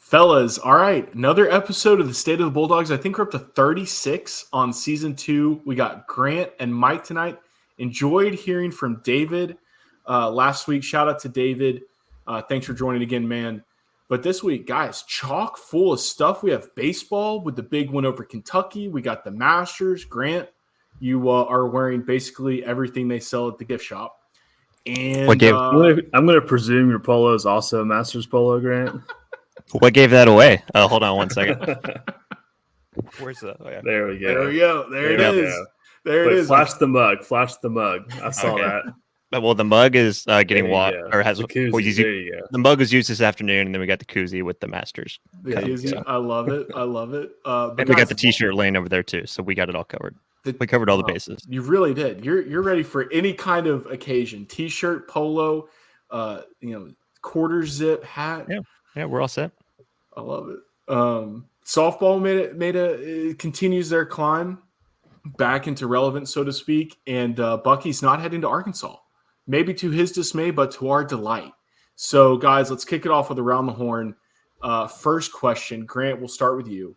Fellas, all right. Another episode of the State of the Bulldogs. I think we're up to 36 on season 2. We got Grant and Mike tonight. Enjoyed hearing from David last week. Shout out to David. Thanks for joining again, man. But this week, guys, chock full of stuff. We have baseball with the big win over Kentucky. We got the Masters. Grant, you are wearing basically everything they sell at the gift shop. And I'm going to presume your polo is also a Masters polo, Grant. What gave that away? Hold on one second. Where's the? Oh, yeah. There we go. There we go. There it is. There it is. Flash the mug. Flash the mug. I saw that. Well, the mug is getting water, or has the koozie. There you go. The mug was used this afternoon, and then we got the koozie with the Masters. The koozie. So. I love it. I love it. And we got the T-shirt laying over there too, so we got it all covered. We covered all the bases. You really did. You're ready for any kind of occasion. T-shirt, polo, quarter zip hat. Yeah, we're all set. I love it. Softball continues their climb back into relevance, so to speak. And Bucky's not heading to Arkansas, maybe to his dismay, but to our delight. So, guys, let's kick it off with Around the Horn. First question, Grant, we'll start with you.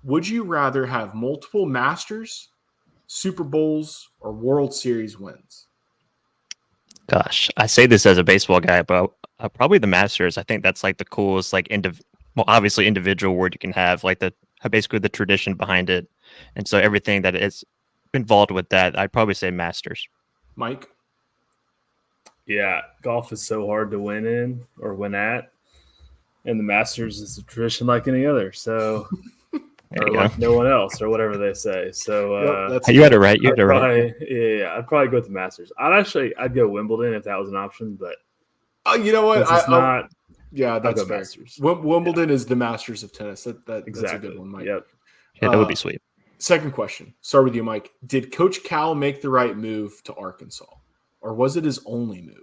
Would you rather have multiple Masters, Super Bowls, or World Series wins? Gosh, I say this as a baseball guy, but probably the Masters. I think that's like the coolest, obviously individual award you can have, like basically the tradition behind it, and so everything that is involved with that. I'd probably say Masters. Mike? Yeah, golf is so hard to win in or win at, and the Masters is a tradition like any other. So, or like no one else, or whatever they say. So you had it right. You had it right. Yeah, I'd probably go with the Masters. I'd go Wimbledon if that was an option, but you know what? It's not. Yeah, that's fair. Wimbledon is the Masters of tennis. That's a good one, Mike. Yep. Yeah, that would be sweet. Second question. Start with you, Mike. Did Coach Cal make the right move to Arkansas, or was it his only move?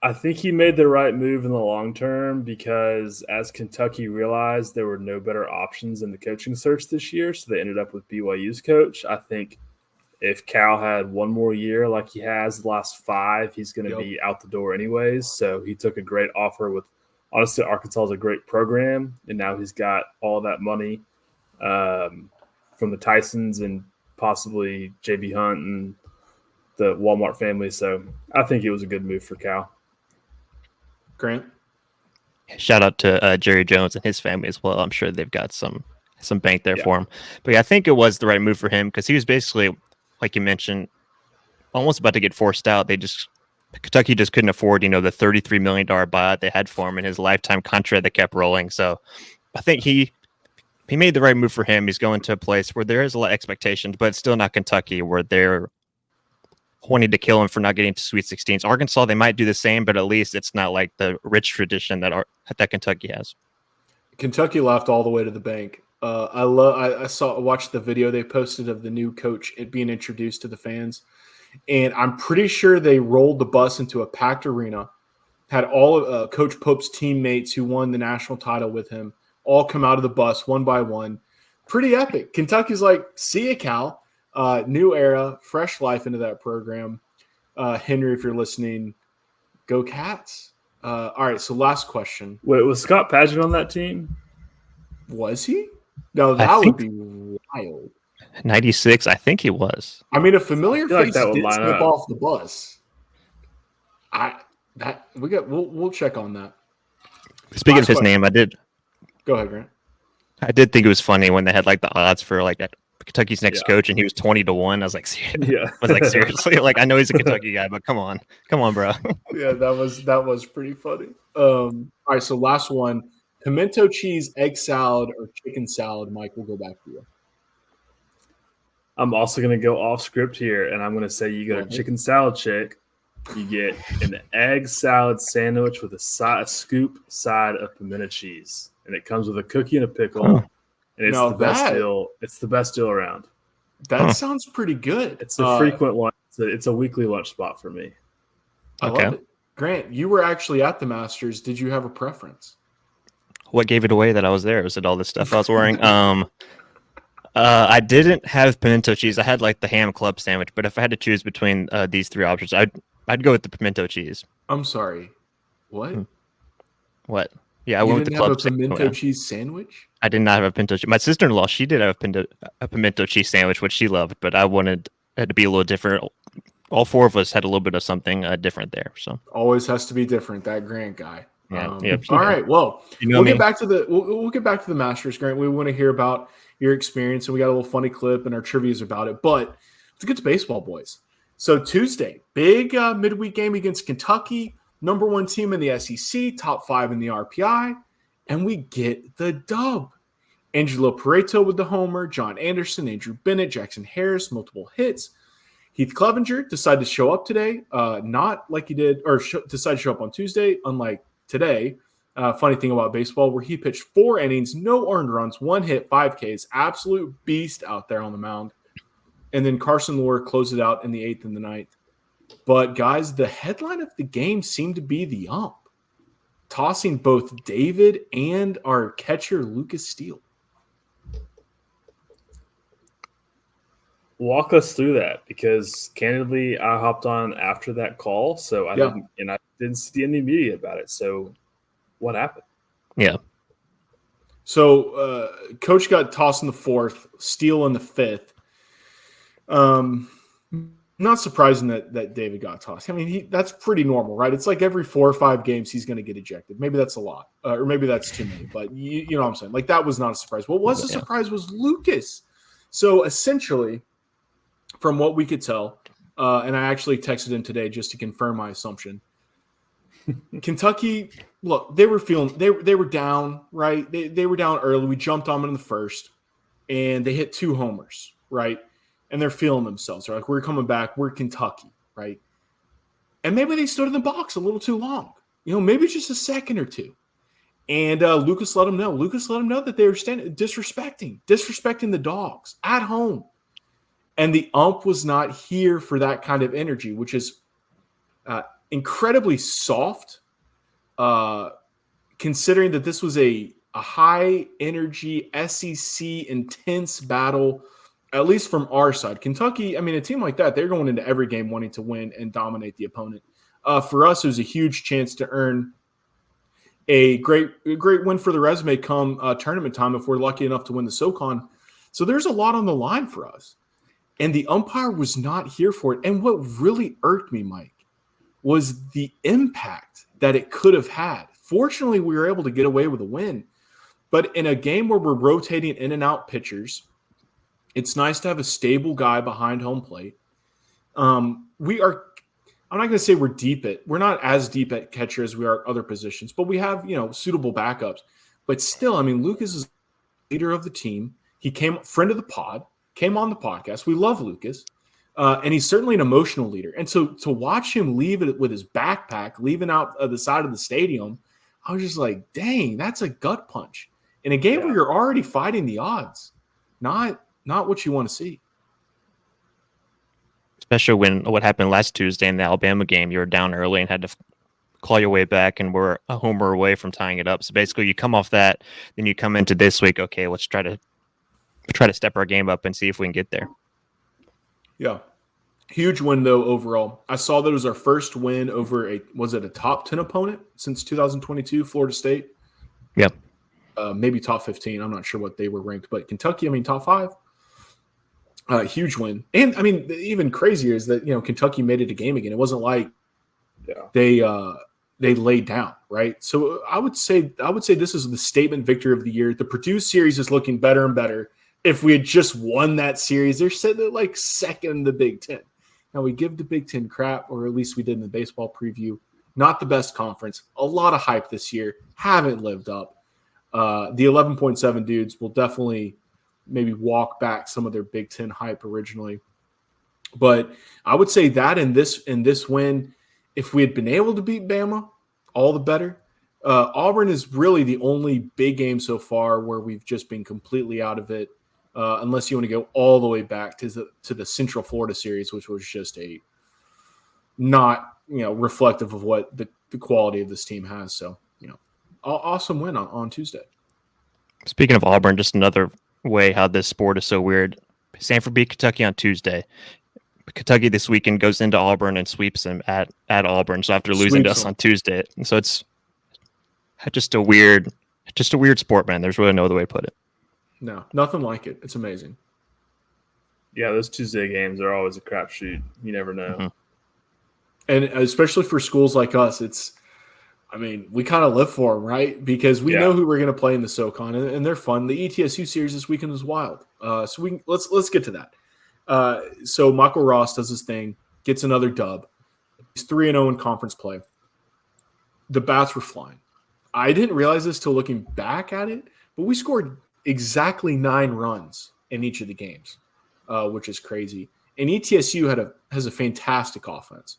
I think he made the right move in the long term because as Kentucky realized there were no better options in the coaching search this year, so they ended up with BYU's coach. I think if Cal had one more year like he has the last 5, he's going to be out the door anyways. So he took a great offer with – honestly, Arkansas is a great program, and now he's got all that money from the Tysons and possibly J.B. Hunt and the Walmart family. So I think it was a good move for Cal. Grant? Shout out to Jerry Jones and his family as well. I'm sure they've got some bank there for him. But yeah, I think it was the right move for him because he was basically, like you mentioned, almost about to get forced out. Kentucky just couldn't afford, the $33 million buyout they had for him in his lifetime contract that kept rolling. So I think he made the right move for him. He's going to a place where there is a lot of expectations, but it's still not Kentucky where they're wanting to kill him for not getting to Sweet 16s. Arkansas, they might do the same, but at least it's not like the rich tradition that Kentucky has. Kentucky laughed all the way to the bank. I watched the video they posted of the new coach being introduced to the fans, and I'm pretty sure they rolled the bus into a packed arena, had all of Coach Pope's teammates who won the national title with him all come out of the bus one by one. Pretty epic. Kentucky's like, see ya, Cal. New era, fresh life into that program. Henry, if you're listening, go Cats. All right, so last question. Wait, was Scott Padgett on that team? Was he? No, that would be wild. 96, I think he was. I mean, a familiar face did slip off the bus. We'll check on that. Speaking of his name, I did. Go ahead, Grant. I did think it was funny when they had like the odds for like that Kentucky's next coach, and he was 20-1. I was like, seriously, like I know he's a Kentucky guy, but come on, bro. Yeah, that was pretty funny. All right, so last one: pimento cheese, egg salad, or chicken salad. Mike, we'll go back to you. I'm also going to go off script here, and I'm going to say you go to chicken salad chick. You get an egg salad sandwich with a scoop side of pimento cheese, and it comes with a cookie and a pickle. And it's the best deal. It's the best deal around. That sounds pretty good. It's a frequent lunch. It's a weekly lunch spot for me. I love it. Grant, you were actually at the Masters. Did you have a preference? What gave it away that I was there? Was it all the stuff I was wearing? I didn't have pimento cheese. I had like the ham club sandwich, but if I had to choose between these 3 options, I'd go with the pimento cheese. I'm sorry. What? What? Yeah, I You went with didn't the have a club steak. pimento cheese sandwich? I did not have a pinto cheese. My sister-in-law, she did have a pimento cheese sandwich, which she loved, but I wanted it to be a little different. All four of us had a little bit of something different there. So Always has to be different. That Grant guy. yeah, All right. Well, we'll get back to we'll get back to the Masters, Grant. We want to hear about your experience, and we got a little funny clip and our trivia's about it. But let's get to baseball, boys. So Tuesday, big midweek game against Kentucky, number 1 team in the SEC, top 5 in the RPI, and we get the dub. Angelo Pareto with the homer, John Anderson, Andrew Bennett, Jackson Harris, multiple hits. Heath Clevenger decided to show up today, not like he did, or decided to show up on Tuesday, unlike today. Funny thing about baseball, where he pitched 4 innings, no earned runs, 1 hit, 5 Ks, absolute beast out there on the mound. And then Carson Lohr closed it out in the 8th and the 9th. But guys, the headline of the game seemed to be the ump, tossing both David and our catcher Lucas Steele. Walk us through that, because candidly, I hopped on after that call, so I didn't see any media about it. So, what happened? Yeah. So, Coach got tossed in the 4th, Steele in the 5th. Not surprising that David got tossed. I mean, that's pretty normal, right? It's like every 4 or 5 games he's going to get ejected. Maybe that's a lot, or maybe that's too many. But you know what I'm saying? Like, that was not a surprise. What was a surprise was Lucas. So essentially, from what we could tell, and I actually texted him today just to confirm my assumption. Kentucky, look, they were down, right? They were down early. We jumped on them in the 1st, and they hit 2 homers, right? And they're feeling themselves. They're like, we're coming back. We're Kentucky, right? And maybe they stood in the box a little too long. Maybe just a second or two. And Lucas let them know. Lucas let them know that they were disrespecting the dogs at home. And the ump was not here for that kind of energy, which is incredibly soft, considering that this was a high-energy SEC intense battle, at least from our side. Kentucky, I mean, a team like that, they're going into every game wanting to win and dominate the opponent. For us, it was a huge chance to earn a great win for the resume come tournament time if we're lucky enough to win the SoCon. So there's a lot on the line for us. And the umpire was not here for it. And what really irked me, Mike, was the impact that it could have had. Fortunately, we were able to get away with a win. But in a game where we're rotating in and out pitchers, it's nice to have a stable guy behind home plate. I'm not going to say we're not as deep at catcher as we are other positions, but we have, suitable backups. But still, I mean, Lucas is leader of the team. He friend of the pod, came on the podcast. We love Lucas. And he's certainly an emotional leader. And so to watch him leave it with his backpack, leaving out the side of the stadium, I was just like, dang, that's a gut punch. In a game where you're already fighting the odds, not what you want to see. Especially when what happened last Tuesday in the Alabama game, you were down early and had to claw your way back, and we're a homer away from tying it up. So basically, you come off that, then you come into this week. Okay, let's try to step our game up and see if we can get there. Yeah, huge win though overall. I saw that it was our first win over a top 10 opponent since 2022, Florida State. Yep. Maybe top 15. I'm not sure what they were ranked, but Kentucky, I mean, top 5. Huge win. And I mean, even crazier is that, Kentucky made it a game again. It wasn't like they laid down, right? So I would say this is the statement victory of the year. The Purdue series is looking better and better. If we had just won that series, they're sitting like second in the Big Ten. Now we give the Big Ten crap, or at least we did in the baseball preview. Not the best conference. A lot of hype this year. Haven't lived up. The 11.7 dudes will definitely maybe walk back some of their Big Ten hype originally. But I would say that in this win, if we had been able to beat Bama, all the better. Auburn is really the only big game so far where we've just been completely out of it, unless you want to go all the way back to the Central Florida series, which was just a not reflective of what the quality of this team has. So awesome win on Tuesday. Speaking of Auburn, just another way how this sport is so weird. Samford beat Kentucky on Tuesday. Kentucky this weekend goes into Auburn and sweeps them at Auburn. So after losing to us on Tuesday, so it's just a weird sport, man. There's really no other way to put it. No, nothing like it. It's amazing. Yeah, those Tuesday games are always a crapshoot. You never know. Mm-hmm. And especially for schools like us, we kind of live for them, right? Because we know who we're going to play in the SoCon, and they're fun. The ETSU series this weekend was wild. So let's get to that. So Michael Ross does his thing, gets another dub. He's 3-0 in conference play. The bats were flying. I didn't realize this till looking back at it, but we scored exactly 9 runs in each of the games, which is crazy. And ETSU has a fantastic offense,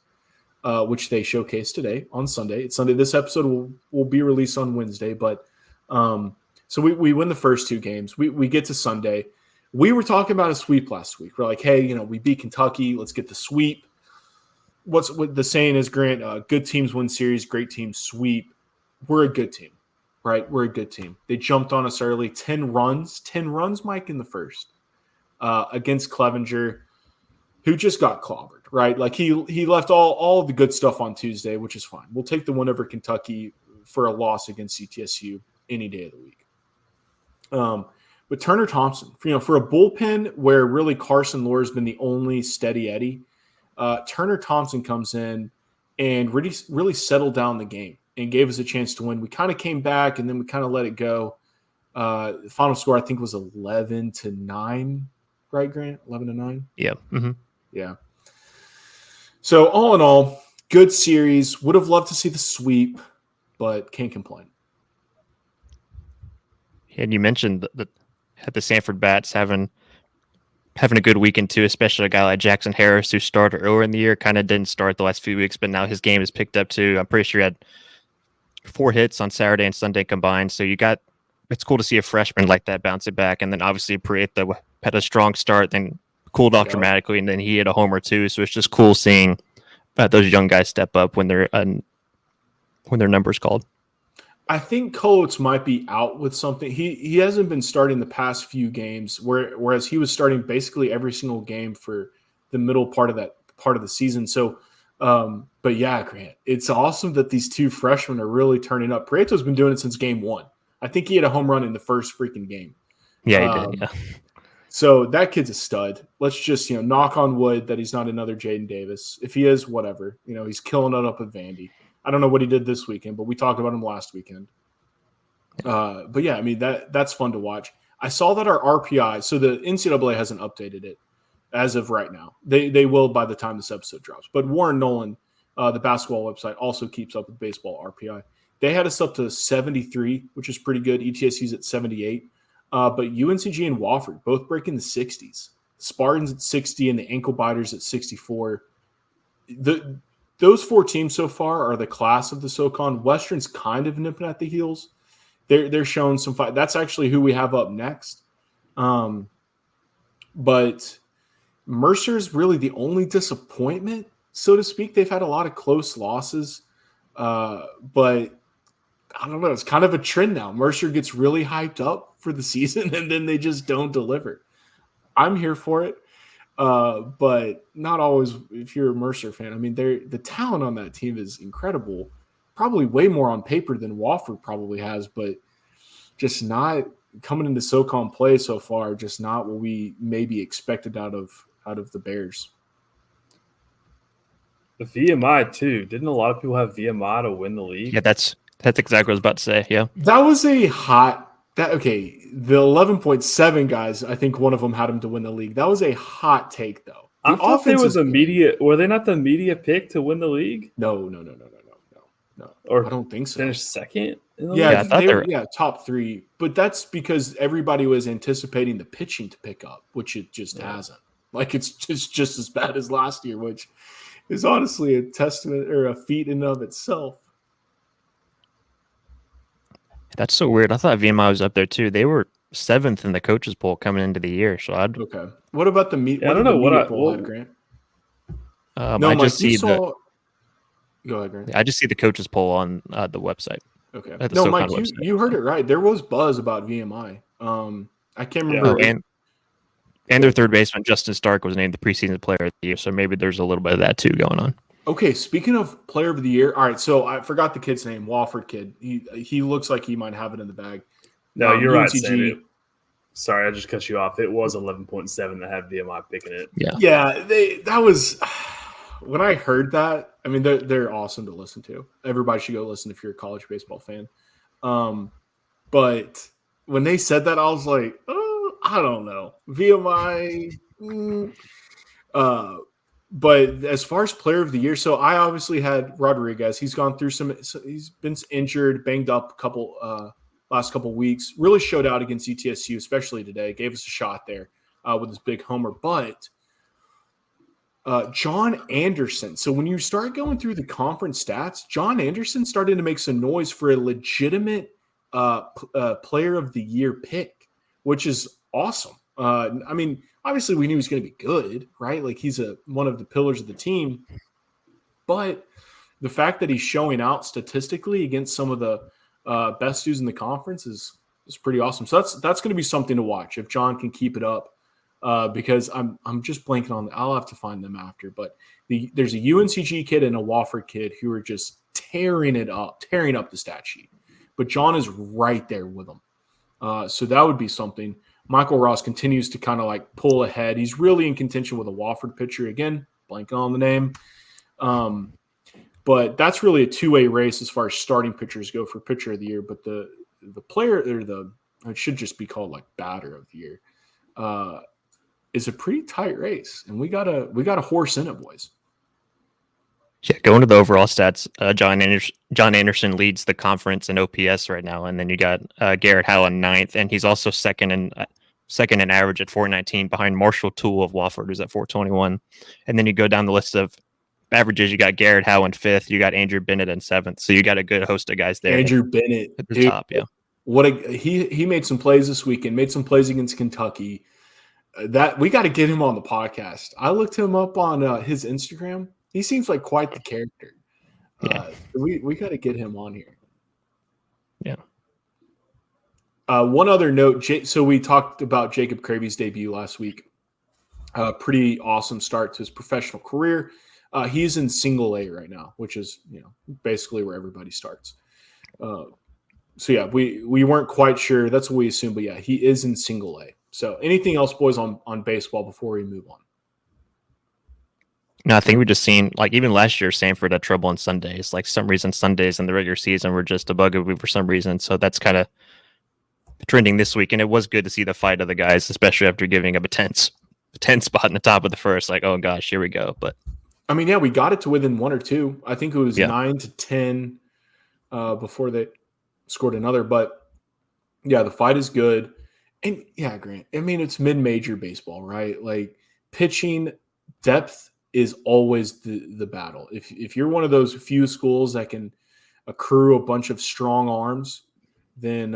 which they showcased today on Sunday. It's Sunday. This episode will be released on Wednesday, but so we win the first 2 games. We get to Sunday. We were talking about a sweep last week. We're like, hey, we beat Kentucky. Let's get the sweep. What the saying is, Grant, good teams win series, great teams sweep. We're a good team, right? We're a good team. They jumped on us early. 10 runs, Mike, in the first against Clevenger, who just got clobbered, right? Like he left all of the good stuff on Tuesday, which is fine. We'll take the win over Kentucky for a loss against CTSU any day of the week. But Turner Thompson, for a bullpen where really Carson Lohr has been the only steady Eddie, Turner Thompson comes in and really settled down the game and gave us a chance to win. We kind of came back and then we kind of let it go. The final score, I think, was 11-9, right, Grant? 11-9? Yeah. Mm-hmm. Yeah. So all in all, good series. Would have loved to see the sweep, but can't complain. And you mentioned the Samford bats having a good weekend too, especially a guy like Jackson Harris, who started earlier in the year, kind of didn't start the last few weeks, but now his game is picked up too. I'm pretty sure he had 4 hits on Saturday and Sunday combined. So it's cool to see a freshman like that bounce it back. And then obviously Prieta had a strong start, then cooled off dramatically, and then he hit a homer too. So it's just cool seeing those young guys step up when their number's called. I think Coates might be out with something. He hasn't been starting the past few games, whereas he was starting basically every single game for the middle part of the season. So, but yeah, Grant, it's awesome that these 2 freshmen are really turning up. Prieto's been doing it since game 1. I think he had a home run in the first freaking game. Yeah, he did. Yeah. So that kid's a stud. Let's just knock on wood that he's not another Jaden Davis. If he is, whatever. He's killing it up with Vandy. I don't know what he did this weekend, but we talked about him last weekend. But yeah, that's fun to watch. I saw that our RPI, so the NCAA hasn't updated it as of right now. They will by the time this episode drops. But Warren Nolan, the basketball website, also keeps up with baseball RPI. They had us up to 73, which is pretty good. ETSU's at 78. But UNCG and Wofford both breaking the 60s. Spartans at 60 and the Ankle Biters at 64. Those 4 teams so far are the class of the SoCon. Western's kind of nipping at the heels. They're showing some fight. That's actually who we have up next. But Mercer's really the only disappointment, so to speak. They've had a lot of close losses. But I don't know. It's kind of a trend now. Mercer gets really hyped up for the season, and then they just don't deliver. I'm here for it. But not always if you're a Mercer fan. The talent on that team is incredible. Probably way more on paper than Wofford probably has, but just not coming into SoCon play so far, just not what we maybe expected out of the Bears. The VMI too. Didn't a lot of people have VMI to win the league? Yeah, that's exactly what I was about to say. Yeah. That was the 11.7 guys, I think one of them had him to win the league. That was a hot take, though. I thought they was were they not the media pick to win the league? No. Or I don't think so. Finish second? Yeah, they were top 3. But that's because everybody was anticipating the pitching to pick up, which it just hasn't. Like it's just as bad as last year, which is honestly a testament or a feat in and of itself. That's so weird. I thought VMI was up there too. They were 7th in the coaches poll coming into the year. So okay. What about the media? I don't know what poll had, Grant. I just see Go ahead, Grant. I just see the coaches poll on the website. Okay. No, Mike, you heard it right. There was buzz about VMI. I can't remember. And their third baseman Justin Stark was named the preseason player of the year. So maybe there's a little bit of that too going on. Okay, speaking of player of the year, all right. So I forgot the kid's name, Wofford kid. He looks like he might have it in the bag. No, you're right, UNCG. Sam. Sorry, I just cut you off. It was 11.7 that had VMI picking it. Yeah. That was when I heard that. I mean, they're awesome to listen to. Everybody should go listen if you're a college baseball fan. But when they said that, I was like, oh, I don't know. VMI. But as far as player of the year, so I obviously had Rodriguez. He's gone through he's been injured, banged up last couple weeks. Really showed out against UTSU, especially today. Gave us a shot there with his big homer. But John Anderson. So when you start going through the conference stats, John Anderson started to make some noise for a legitimate player of the year pick, which is awesome. I mean, obviously we knew he was going to be good, right? Like he's one of the pillars of the team. But the fact that he's showing out statistically against some of the best dudes in the conference is pretty awesome. So that's going to be something to watch if John can keep it up. Because I'm just blanking on. I'll have to find them after. But there's a UNCG kid and a Wofford kid who are just tearing up the stat sheet. But John is right there with them. So that would be something. Michael Ross continues to kind of like pull ahead. He's really in contention with a Wofford pitcher. Again, blanking on the name. But that's really a two-way race as far as starting pitchers go for pitcher of the year. But the player or it should just be called like batter of the year is a pretty tight race. And we got a horse in it, boys. Yeah, going to the overall stats, John Anderson leads the conference in OPS right now, and then you got Garrett Howe in ninth, and he's also second in average at 419 behind Marshall Toole of Wofford, who's at 421. And then you go down the list of averages, you got Garrett Howe in fifth, you got Andrew Bennett in seventh, so you got a good host of guys there. Andrew Bennett at the top, yeah. He made some plays this weekend, made some plays against Kentucky. That we got to get him on the podcast. I looked him up on his Instagram. He seems like quite the character. Yeah. We got to get him on here. Yeah. One other note. So we talked about Jacob Cravey's debut last week. Pretty awesome start to his professional career. He's in single A right now, which is basically where everybody starts. So yeah, we weren't quite sure. That's what we assumed, but yeah, he is in single A. So anything else, boys, on baseball before we move on? No, I think we've just seen, like, even last year, Samford had trouble on Sundays. Like, some reason Sundays in the regular season were just a bugaboo for some reason. So that's kind of trending this week. And it was good to see the fight of the guys, especially after giving up a 10 spot in the top of the first. Like, oh, gosh, here we go. But I mean, yeah, we got it to within 1 or 2. I think it was 9-10 before they scored another. But, yeah, the fight is good. And, yeah, Grant, I mean, it's mid-major baseball, right? Like, pitching depth is always the battle. If you're one of those few schools that can accrue a bunch of strong arms, then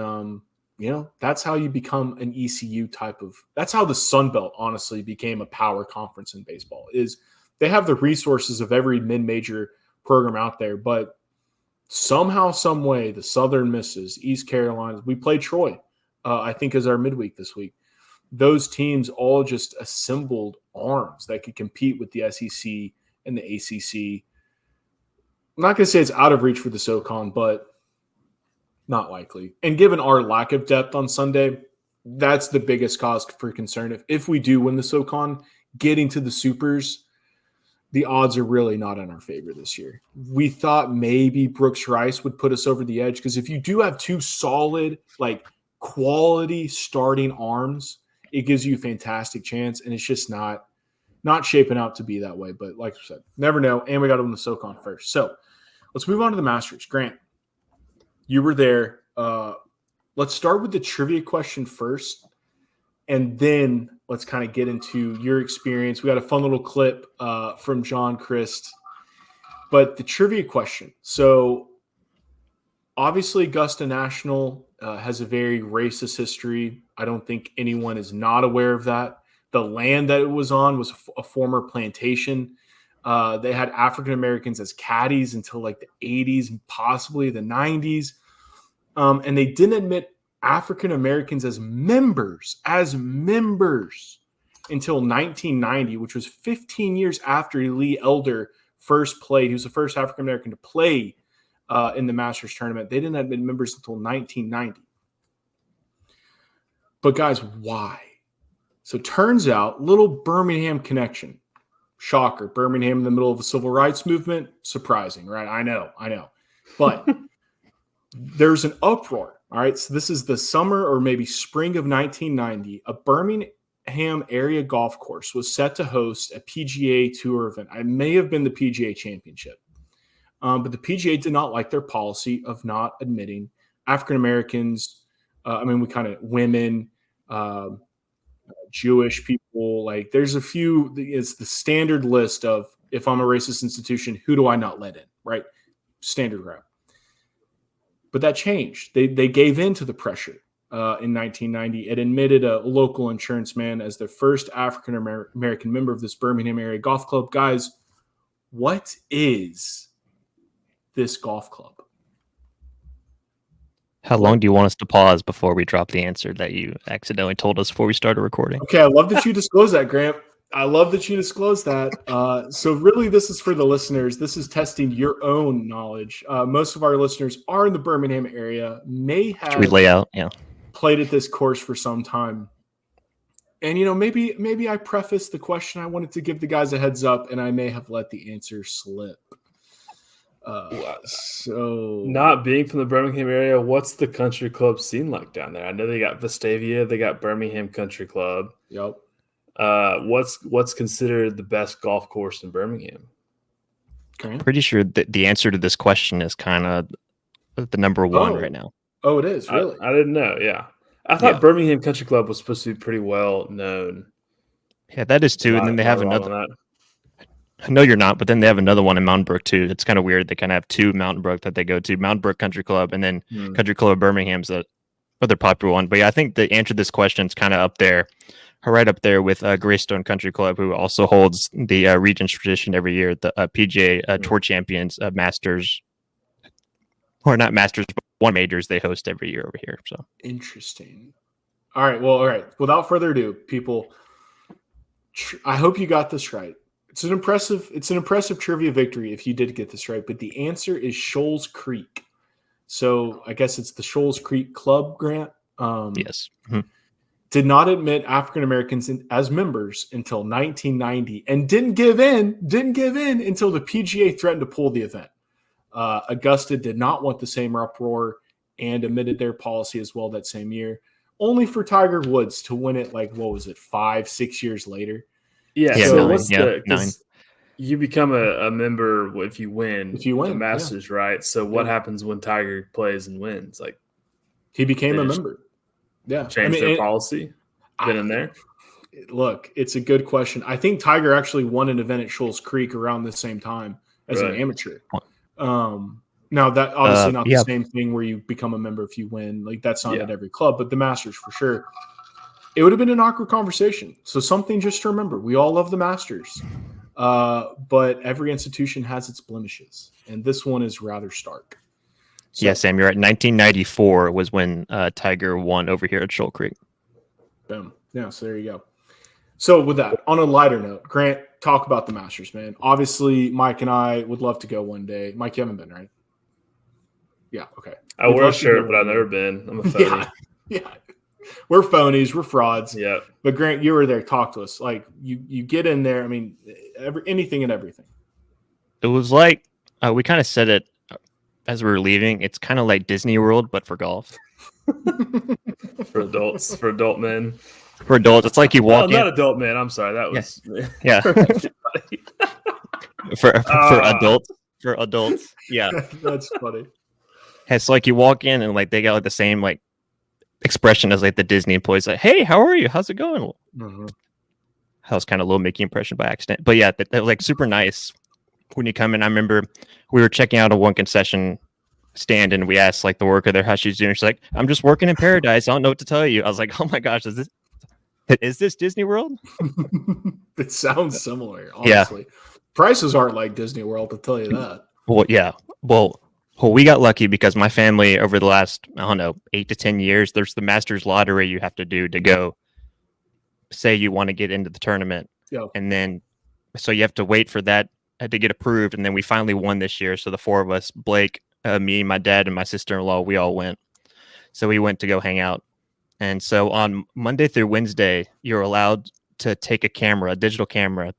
that's how you become an ECU type of. That's how the Sun Belt honestly became a power conference in baseball. Is they have the resources of every mid-major program out there, but somehow, some way, the Southern Misses, East Carolina. We played Troy, I think, as our midweek this week. Those teams all just assembled arms that could compete with the SEC and the ACC. I'm not going to say it's out of reach for the SoCon, but not likely. And given our lack of depth on Sunday, that's the biggest cause for concern. If we do win the SoCon, getting to the Supers, the odds are really not in our favor this year. We thought maybe Brooks Rice would put us over the edge because if you do have two solid, like quality starting arms, it gives you a fantastic chance, and it's just not shaping out to be that way. But like I said, never know, and we got to win the SoCon first. So let's move on to the Masters. Grant, you were there. Let's start with the trivia question first, and then let's kind of get into your experience. We got a fun little clip from John Christ. But the trivia question. So obviously Augusta National has a very racist history. I don't think anyone is not aware of that. The land that it was on was a former plantation. They had African Americans as caddies until like the 80s and possibly the 90s. And they didn't admit African Americans as members until 1990, which was 15 years after Lee Elder first played. He was the first African American to play in the Masters tournament. They didn't have been members until 1990. But guys, why? So turns out, little Birmingham connection. Shocker. Birmingham in the middle of the civil rights movement. Surprising, right? I know. But there's an uproar. All right. So this is the summer or maybe spring of 1990. A Birmingham area golf course was set to host a PGA Tour event. It may have been the PGA Championship. But the PGA did not like their policy of not admitting African Americans. Women, Jewish people. Like, there's a few. It's the standard list of, if I'm a racist institution, who do I not let in? Right, standard route. But that changed. They gave in to the pressure in 1990. It admitted a local insurance man as the first African American member of this Birmingham area golf club. Guys, what is this golf club? How long do you want us to pause before we drop the answer that you accidentally told us before we started recording? Okay, I love that you disclose that, Grant. I love that you disclose that. So really, this is for the listeners. This is testing your own knowledge. Most of our listeners are in the Birmingham area, may have played at this course for some time. And, maybe I prefaced the question. I wanted to give the guys a heads up, and I may have let the answer slip. So not being from the Birmingham area, what's the country club scene like down there? I know they got Vestavia, they got Birmingham Country Club. Yep. What's considered the best golf course in Birmingham? I'm pretty sure that the answer to this question is kind of the number one right now. Oh, it is, really? I didn't know. Yeah, I thought Birmingham Country Club was supposed to be pretty well known. Yeah, that is too. And then they have another. No, you're not. But then they have another one in Mountain Brook too. It's kind of weird. They kind of have two Mountain Brook that they go to. Mountain Brook Country Club, and then Country Club Birmingham's the other popular one. But yeah, I think the answer to this question is kind of up there, right up there with Greystone Country Club, who also holds the Regents tradition every year, the PGA Tour Champions Masters, or not Masters, but one majors they host every year over here. So interesting. All right. Without further ado, people, I hope you got this right. It's an impressive trivia victory if you did get this right. But the answer is Shoals Creek. So I guess it's the Shoals Creek Club, Grant. Yes. Did not admit African Americans as members until 1990, and didn't give in until the PGA threatened to pull the event. Augusta did not want the same uproar and admitted their policy as well that same year, only for Tiger Woods to win it 5-6 years later. Yeah. So nine. You become a member if you win the Masters, right? So what happens when Tiger plays and wins? Like, he became a member. Yeah. Change their policy. Been in there. Look, it's a good question. I think Tiger actually won an event at Shoals Creek around the same time as an amateur. Now that obviously not the same thing where you become a member if you win. Like, that's not at every club, but the Masters for sure. It would have been an awkward conversation. So something just to remember. We all love the Masters. But every institution has its blemishes. And this one is rather stark. So, yeah, Sam, you're right. 1994 was when Tiger won over here at Shoal Creek. Boom. Yeah, so there you go. So with that, on a lighter note, Grant, talk about the Masters, man. Obviously, Mike and I would love to go one day. Mike, you haven't been, right? Yeah, okay. I wear a shirt, but I've never been. I'm a phony. Yeah. We're phonies. We're frauds. Yeah. But Grant, you were there. Talk to us. Like, you get in there. I mean, anything and everything. It was like we kind of said it as we were leaving. It's kind of like Disney World, but for golf. For adults, for adult men. For adults, it's like you walk in. Not adult men. I'm sorry. That was for adults. For adults, yeah. That's funny. It's like you walk in and they got the same expression as the Disney employees, like, "Hey, how are you? How's it going?" Mm-hmm. That was kind of a little Mickey impression by accident, but yeah, that was super nice when you come in. I remember we were checking out one concession stand and we asked the worker there how she's doing. She's like, "I'm just working in paradise. I don't know what to tell you." I was like, "Oh my gosh, is this Disney World?" It sounds similar, honestly. Yeah. Prices aren't like Disney World, to tell you that. Well, yeah. Well, we got lucky because my family over the last, 8 to 10 years, there's the Masters lottery you have to do to go say you want to get into the tournament. Yeah. And then, so you have to wait for that to get approved, and then we finally won this year. So the four of us, Blake, me, my dad, and my sister-in-law, we all went. So we went to go hang out. And so on Monday through Wednesday, you're allowed to take a camera, a digital camera.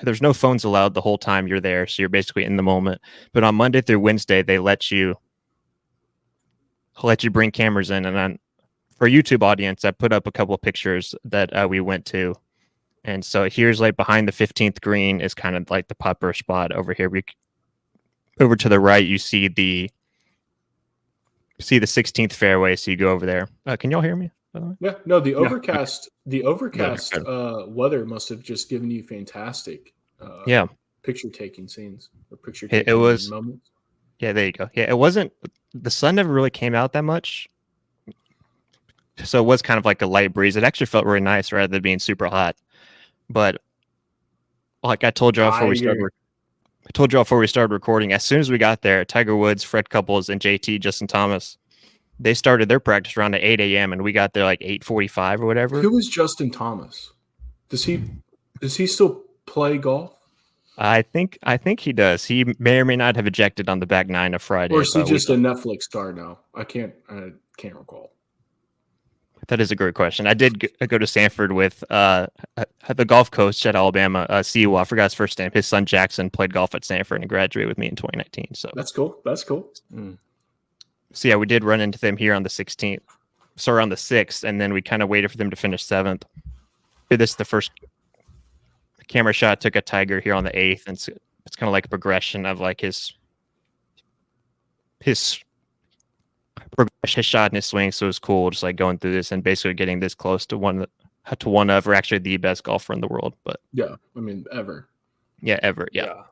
There's no phones allowed the whole time you're there, so you're basically in the moment. But on Monday through Wednesday, they let you bring cameras in. And then for YouTube audience, I put up a couple of pictures that we went to. And so here's like behind the 15th green is kind of like the pupper spot over here. Over to the right, you see the 16th fairway. So you go over there. Can y'all hear me? Yeah, no, the overcast weather must have just given you fantastic picture taking scenes or picture taking moments. Yeah, there you go. Yeah, it wasn't, the sun never really came out that much. So it was kind of like a light breeze. It actually felt really nice rather than being super hot. But like I told y'all before we started recording, as soon as we got there, Tiger Woods, Fred Couples, and JT, Justin Thomas, they started their practice around at 8 a.m. and we got there like 8:45 or whatever. Who is Justin Thomas? Does he still play golf? I think he does. He may or may not have ejected on the back nine of Friday. Or is he just a Netflix star now? I can't recall. That is a great question. I did go to Samford with the golf coach at Alabama, Siwa. I forgot his first name. His son Jackson played golf at Samford and graduated with me in 2019. So that's cool. So yeah, we did run into them here on the 16th. Sorry, on the 6th, and then we kind of waited for them to finish 7th. This is the first camera shot. Took a Tiger here on the 8th, and it's kind of like a progression of like his shot and his swing. So it was cool, just like going through this and basically getting this close to one of, or actually the best golfer in the world. But yeah, I mean ever. Yeah, ever. Yeah.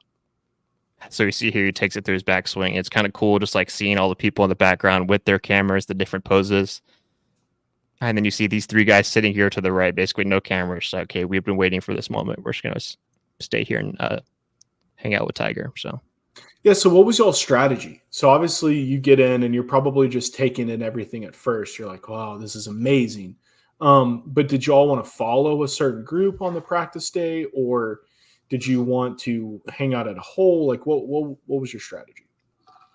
So you see here, he takes it through his backswing. It's kind of cool, just like seeing all the people in the background with their cameras, the different poses. And then you see these three guys sitting here to the right, basically no cameras. So, okay, we've been waiting for this moment. We're just going to stay here and hang out with Tiger. So, yeah. So what was y'all's strategy? So obviously you get in and you're probably just taking in everything at first. You're like, wow, this is amazing. But did y'all want to follow a certain group on the practice day, or did you want to hang out at a hole? Like what was your strategy?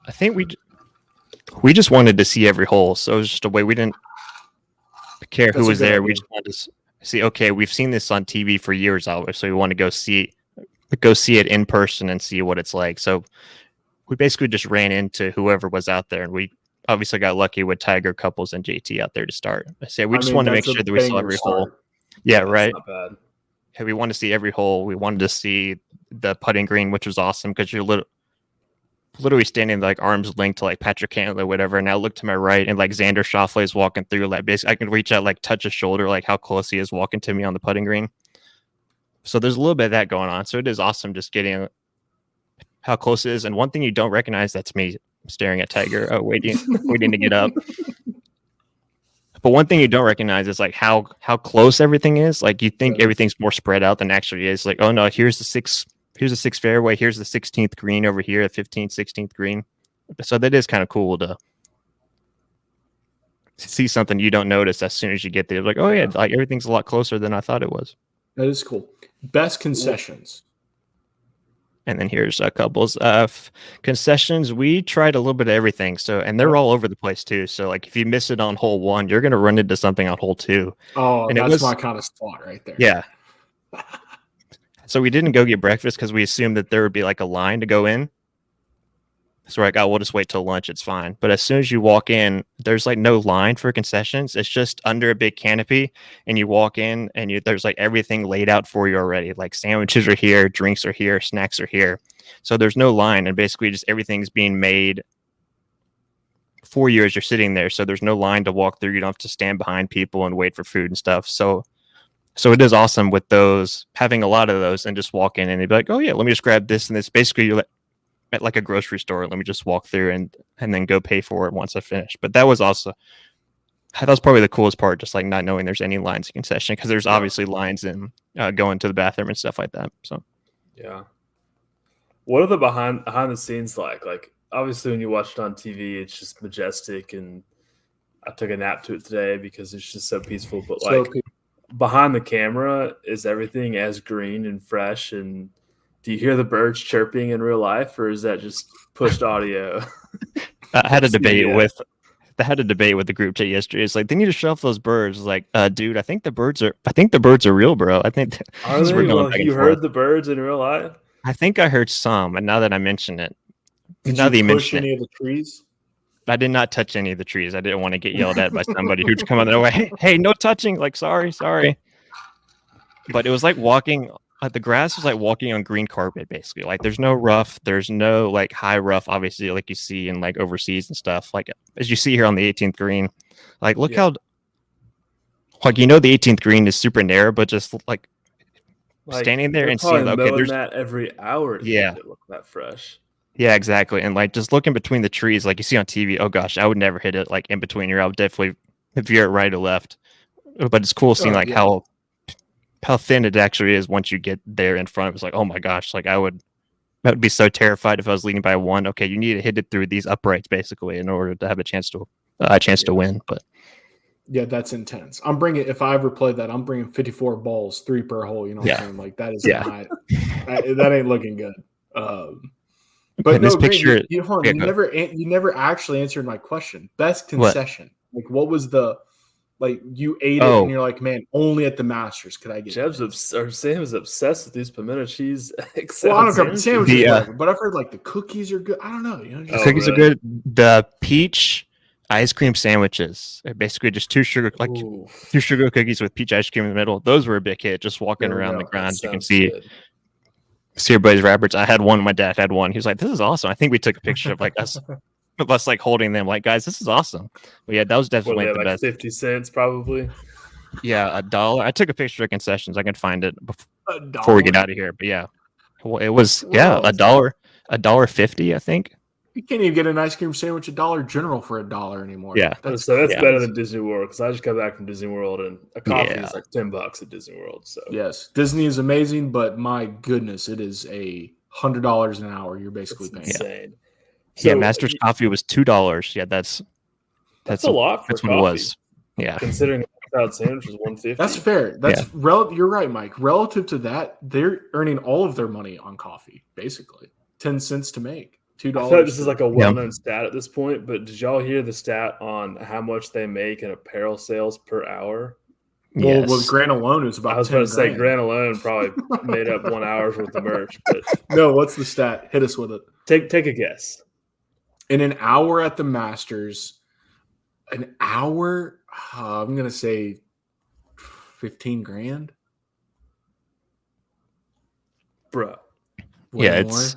I think we just wanted to see every hole. So it was just a way we didn't care who was there. Idea. We just wanted to see, okay, we've seen this on TV for years, always, so we want to go see it in person and see what it's like. So we basically just ran into whoever was out there, and we obviously got lucky with Tiger, Couples, and JT out there to start. I say we just wanted to make sure that we saw every hole. Yeah, right. Not bad. We wanted to see every hole. We wanted to see the putting green, which was awesome because you're literally standing like arms linked to like Patrick Cantlay or whatever. And I look to my right and like Xander Schauffele is walking through. Like basically, I can reach out, like touch his shoulder, like how close he is walking to me on the putting green. So there's a little bit of that going on. So it is awesome just getting how close it is. And one thing you don't recognize, that's me staring at Tiger, waiting to get up. But one thing you don't recognize is like how close everything is. Like you think everything's more spread out than actually is. Like, oh no, here's the sixth fairway, here's the 16th green over here, the 15th, 16th green. So that is kind of cool to see something you don't notice as soon as you get there. Like, oh yeah, like everything's a lot closer than I thought it was. That is cool. Best concessions. And then here's a Couples concessions. We tried a little bit of everything. So, and they're all over the place too. So like if you miss it on hole 1, you're going to run into something on hole 2. Oh, and that's my kind of spot right there. Yeah. So we didn't go get breakfast because we assumed that there would be like a line to go in. So we're like, oh, we'll just wait till lunch. It's fine. But as soon as you walk in, there's like no line for concessions. It's just under a big canopy, and you walk in, and there's like everything laid out for you already. Like sandwiches are here, drinks are here, snacks are here. So there's no line, and basically just everything's being made for you as you're sitting there. So there's no line to walk through. You don't have to stand behind people and wait for food and stuff. So it is awesome with those, having a lot of those, and just walk in and they'd be like, oh yeah, let me just grab this and this. Basically, you're at like a grocery store. Let me just walk through and then go pay for it once I finish. But that was probably the coolest part, just like not knowing there's any lines in concession, because there's obviously lines in going to the bathroom and stuff like that. So yeah. What are the behind the scenes like? Like obviously when you watch it on TV, it's just majestic, and I took a nap to it today because it's just so peaceful. But like behind the camera, is everything as green and fresh? And Do you hear the birds chirping in real life, or is that just pushed audio? I had a debate with the group chat yesterday. It's like they need to shut off those birds. It's like, dude, I think the birds are real, bro. I think Are they? Well, you heard the birds in real life? I think I heard some, and now that I mention it, did you push any of the trees? I did not touch any of the trees. I didn't want to get yelled at by somebody who'd come on their way. Hey, no touching! Like, sorry. But it was like walking. The grass was like walking on green carpet, basically. Like, there's no rough, there's no like high rough, obviously, like you see in like overseas and stuff. Like as you see here on the 18th green, like look how, like the 18th green is super narrow, but just like standing there and seeing okay, there's that every hour. To make it look that fresh. Yeah, exactly. And like just looking between the trees, like you see on TV. Oh gosh, I would never hit it like in between here. I would definitely veer it right or left. But it's cool seeing how thin it actually is once you get there in front. It was like, oh my gosh, like I would be so terrified if I was leading by one. Okay, you need to hit it through these uprights basically in order to have a chance to win. But yeah, that's intense. If I ever played that, I'm bringing 54 balls, 3 per hole. You know what I'm saying? Like that is not that ain't looking good. But no, picture, you never actually answered my question. Best concession. What? Like what was the like you ate it and you're like, man, only at the Masters could I get Sam is obsessed with these pimento cheese. Well, I don't care. Sandwiches, but I've heard like the cookies are good. I don't know. The cookies are good. The peach ice cream sandwiches are basically just two sugar cookies with peach ice cream in the middle. Those were a big hit. Just walking around the grounds, you can see everybody's wrappers. I had one. My dad had one. He was like, "This is awesome." I think we took a picture of like us like holding them, like, guys, this is awesome. But yeah, that was definitely the best. 50 cents probably. Yeah, $1. I took a picture of concessions. I can find it before we get out of here. But yeah, it was $1.50, I think. You can't even get an ice cream sandwich at Dollar General for $1 anymore. Yeah, that's better than Disney World because I just got back from Disney World and a coffee is like $10 at Disney World. So yes, Disney is amazing, but my goodness, it is $100 an hour. You're basically paying. Insane. So, Master's coffee was $2. Yeah, that's a lot. That's what it was. Yeah, considering the sandwich was $1.50. That's fair. That's You're right, Mike. Relative to that, they're earning all of their money on coffee, basically 10 cents to make. $2. I feel like this is like a well-known stat at this point, but did y'all hear the stat on how much they make in apparel sales per hour? Well, Grant alone is about. I was about to say Grant alone probably made up 1 hour's worth of merch. But no, what's the stat? Hit us with it. Take a guess. In an hour at the Masters, an hour, I'm going to say 15 grand. Bro. It's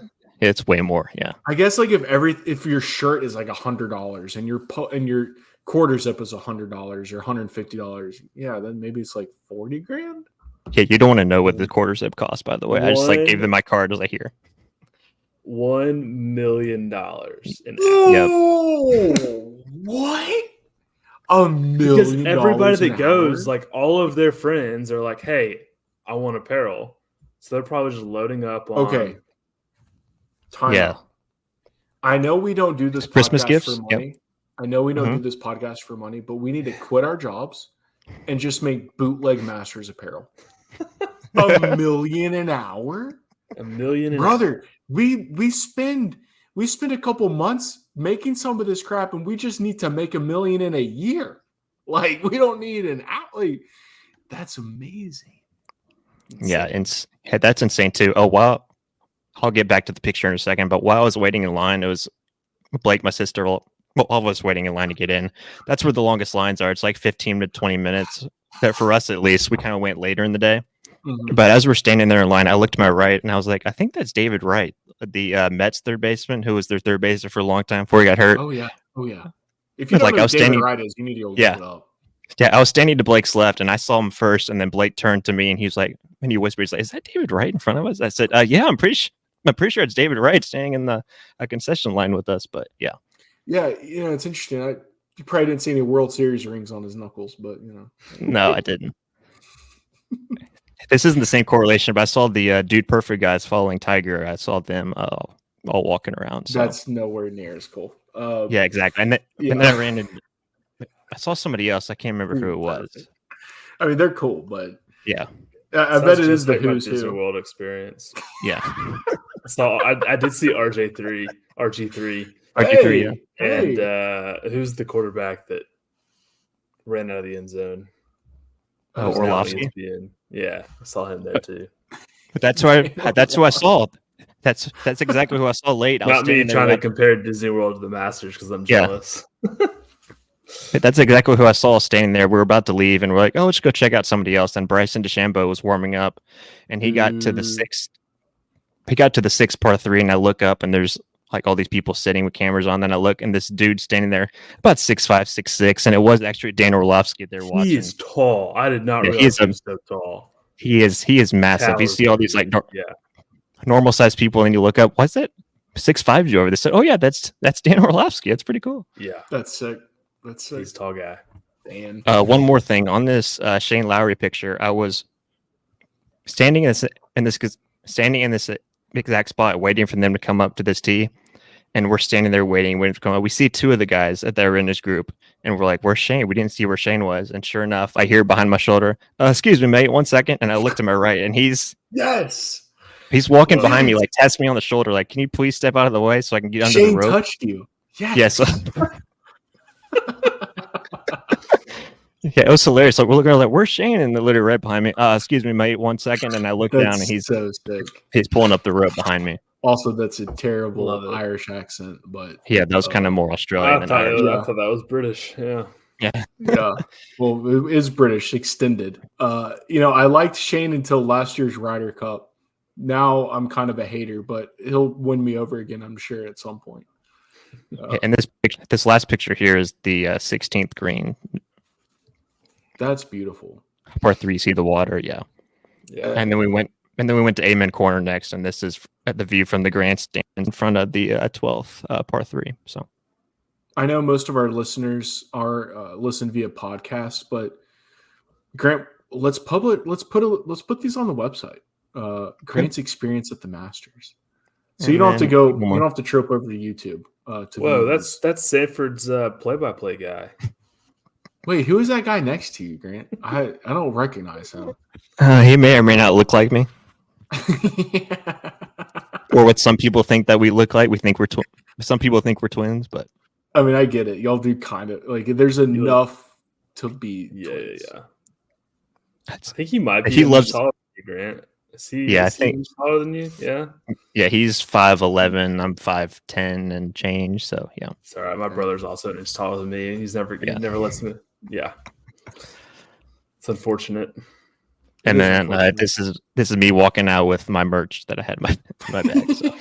way more. Yeah. I guess like if your shirt is like $100 and your quarter zip is $100 or $150, yeah, then maybe it's like 40 grand. Yeah, you don't want to know what the quarter zip costs, by the way. I just like gave them my card. I was like, here. $1 million. What? $1 million? Because everybody that goes, like all of their friends are like, hey, I want apparel. So they're probably just loading up on. Okay. Time out. I know we don't do this Christmas podcast gifts for money. Yep. I know we don't do this podcast for money, but we need to quit our jobs and just make bootleg Masters apparel. $1 million an hour? $1 million, brother. We spend a couple months making some of this crap, and we just need to make $1 million in a year. Like we don't need an outlay. That's amazing. Yeah, and that's insane too. Oh wow, I'll get back to the picture in a second. But while I was waiting in line, it was Blake, my sister. Well, all of us waiting in line to get in. That's where the longest lines are. It's like 15 to 20 minutes. That for us at least, we kind of went later in the day. Mm-hmm. But as we're standing there in line, I looked to my right and I was like, I think that's David Wright, the Mets third baseman, who was their third baseman for a long time before he got hurt. Oh yeah. If you don't know who David Wright is, you need to go look it up. Yeah, I was standing to Blake's left, and I saw him first, and then Blake turned to me, and he was like, and he whispered, he's like, "Is that David Wright in front of us?" I said, "Yeah, I'm pretty sure it's David Wright standing in the concession line with us." But yeah, it's interesting. You probably didn't see any World Series rings on his knuckles, but no, I didn't. This isn't the same correlation, but I saw the Dude Perfect guys following Tiger. I saw them all walking around. So. That's nowhere near as cool. Yeah, exactly. And then I ran into. I saw somebody else. I can't remember who it was. I mean, they're cool, but yeah. I bet it is the like my who's Disney who. World experience. Yeah. So I did see RG3. RG3, yeah. And who's the quarterback that ran out of the end zone? Oh, Orlovsky. Yeah, I saw him there too. But that's who I saw. That's exactly who I saw late. I was Not me standing there trying to compare Disney World to the Masters because I'm jealous. That's exactly who I saw standing there. We were about to leave, and we're like, "Oh, let's go check out somebody else." And Bryson DeChambeau was warming up, and he got to the sixth. He got to the sixth par three, and I look up, and there's like all these people sitting with cameras on. Then I look, and this dude standing there, about 6'5", 6'6", and it was actually Dan Orlovsky there watching. He is tall. I did not realize he was so tall. He is massive. You see all these like normal sized people, and you look up, what's it? 6'5" you over there. So, oh yeah, that's Dan Orlovsky. That's pretty cool. Yeah, that's sick. He's a tall guy. Dan. One more thing on this Shane Lowry picture, I was standing in this exact spot, waiting for them to come up to this tee, and we're standing there waiting to come up. We see two of the guys that are in this group, and we're like, "Where's Shane?" We didn't see where Shane was, and sure enough, I hear behind my shoulder, "Excuse me, mate, 1 second." And I looked to my right, and he's walking behind me, like taps me on the shoulder, like, "Can you please step out of the way so I can get under the rope?" Shane touched you. Yes. Yeah, it was hilarious. Like, we're looking like, "Where's Shane?" And they're literally right behind me. "Excuse me, mate, 1 second." And I look down, and he's so sick. He's pulling up the rope behind me. Also, that's a terrible Irish accent, but yeah, that was kind of more Australian. I thought that was British. Yeah. Well, it is British extended. I liked Shane until last year's Ryder Cup. Now I'm kind of a hater, but he'll win me over again, I'm sure, at some point. And this last picture here is the 16th green. That's beautiful. Par 3, see the water, yeah. And then we went to Amen Corner next, and this is at the view from the grandstand in front of the 12th par 3. So I know most of our listeners are listen via podcast, but Grant, let's put these on the website. Grant's experience at the Masters. So you don't have to go. You don't have to trip over to YouTube. That's Samford's play-by-play guy. Wait, who is that guy next to you, Grant? I don't recognize him. He may or may not look like me. Or what some people think that we look like. Some people think we're twins, but I mean, I get it. Y'all do kind of like. There's enough to be. Twins. Yeah. I think he might be. He loves taller than you, Grant. I think he's taller than you. Yeah. Yeah, he's 5'11". I'm 5'10" and change. So yeah. It's all right. My brother's also an inch taller than me. He never lets me. Yeah. It's unfortunate. And then this is me walking out with my merch that I had in my bag. So.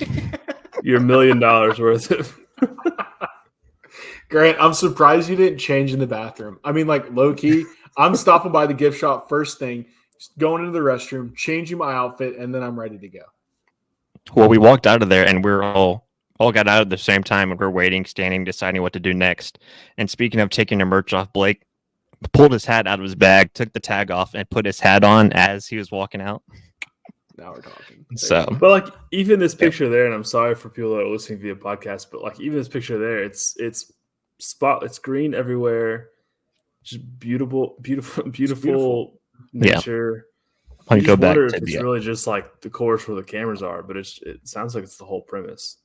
You're $1 million worth of. Grant, I'm surprised you didn't change in the bathroom. I mean, like low key, I'm stopping by the gift shop first thing, going into the restroom, changing my outfit, and then I'm ready to go. Well, we walked out of there, and we're all got out at the same time, and we're waiting, standing, deciding what to do next. And speaking of taking the merch off, Blake pulled his hat out of his bag, took the tag off, and put his hat on as he was walking out. Now we're talking. But like even this picture there, and I'm sorry for people that are listening via podcast, but like even this picture there, it's green everywhere, just beautiful nature. Yeah. You just wonder if it's really just like the course where the cameras are, but it sounds like it's the whole premise.